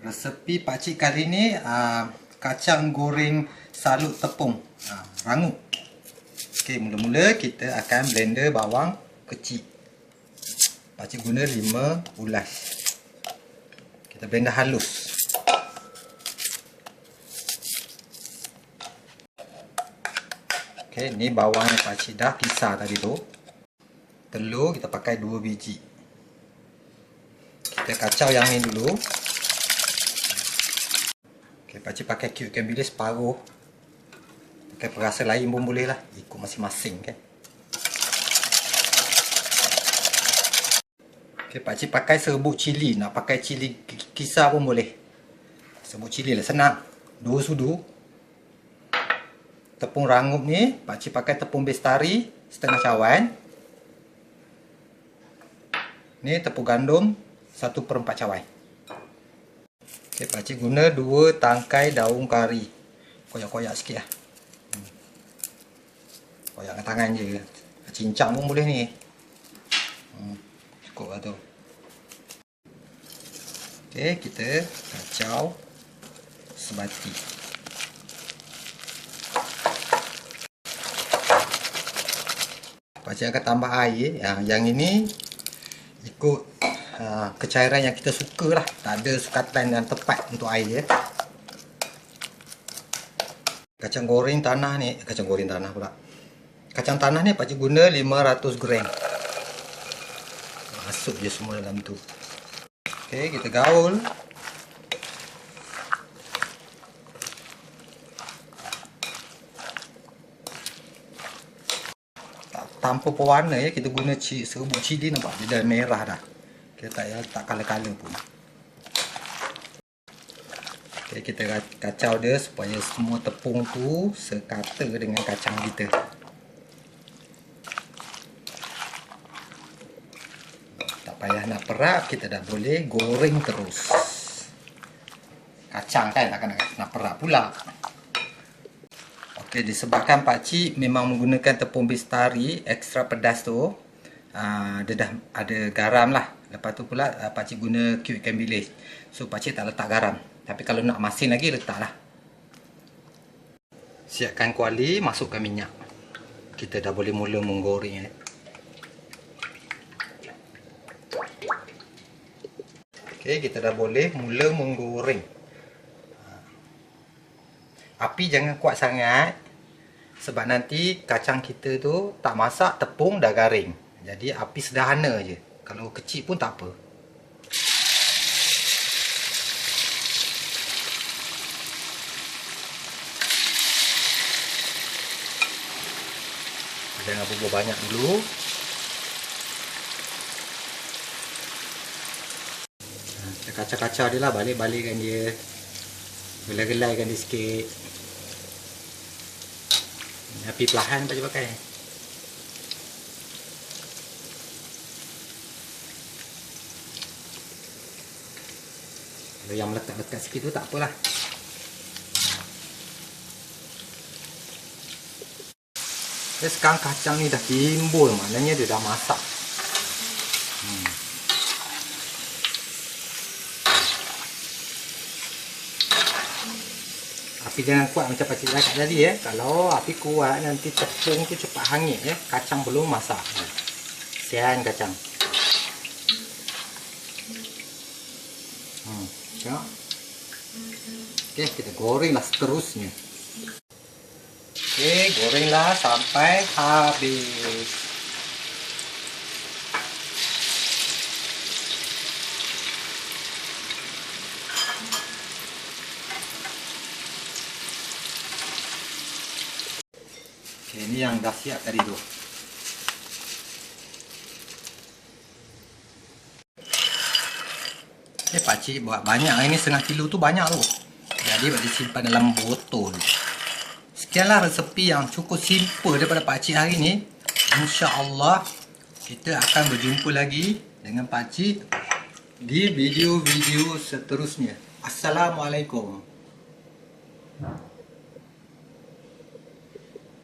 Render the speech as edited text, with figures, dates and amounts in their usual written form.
Resepi pakcik kali ni kacang goreng salut tepung rangup. Okey, mula-mula kita akan blender bawang kecil. Pakcik guna 5 ulas. Kita blender halus. Okey, ni bawang yang pakcik dah kisar tadi tu. Telur kita pakai 2 biji. Kita kacau yang ni dulu. Okay, pakcik pakai cube ikan bilis separuh. Pakai perasa lain pun boleh lah, ikut masing-masing kan. Okay, pakcik pakai serbuk cili. Nak pakai cili kisar pun boleh. Serbuk cili lah, senang. 2 sudu. Tepung rangup ni pakcik pakai tepung bestari setengah cawan. Ni tepung gandum 1/4 cawan. Okay, pakcik guna 2 tangkai daun kari. Koyak-koyak sikit lah. Koyak dengan tangan je. Cincang pun boleh ni. Cukup lah tu. Okay, kita kacau sebati. Pakcik akan tambah air. Yang ini ikut kecairan yang kita suka lah. Tak ada sukatan yang tepat untuk air. Kacang goreng tanah ni, kacang goreng tanah pula. Kacang tanah ni pakcik guna 500 gram. Masuk je semua dalam tu. Okey, kita gaul. Tanpa pewarna ya, kita guna serbuk cili, nampak dia dah merah dah. Kita tak payah letak color-color pun. Okay, kita kacau dia supaya semua tepung tu sekata dengan kacang kita. Tak payah nak perap, kita dah boleh goreng terus. Kacang kan takkan nak perap pula. Okey, disebabkan pakcik memang menggunakan tepung bestari ekstra pedas tu, dia dah ada garam lah. Lepas tu pula pakcik guna cube ikan bilis. So pakcik tak letak garam. Tapi kalau nak masin lagi, letaklah. Siapkan kuali, masukkan minyak. Kita dah boleh mula menggoreng. Okey, kita dah boleh mula menggoreng. Api jangan kuat sangat. Sebab nanti kacang kita tu tak masak, tepung dah garing. Jadi api sederhana je. Kalau kecil pun tak apa. Jangan bubur banyak dulu. Kita kacau-kacau dia lah, balik-balikkan dia. Gelai-gelaikan dia sikit. Api perlahan pakcik pakai. Kalau yang melekat-lekat sikit tu tak apalah. Dan sekarang kacang ni dah timbul, maknanya dia dah masak. Api jangan kuat macam pakcik cakap tadi ya. Kalau api kuat nanti tepung tu cepat hangit ya. Kacang belum masak. Kesian kacang. Tengok. Okey, kita gorenglah seterusnya. Okey, gorenglah sampai habis. Okey, ini yang dah siap tadi tu. Okey, pakcik buat banyak. Ini setengah kilo tu banyak tu. Jadi pakcik simpan dalam botol. Sekianlah resepi yang cukup simple daripada pakcik hari ni. InsyaAllah kita akan berjumpa lagi dengan pakcik di video-video seterusnya. Assalamualaikum.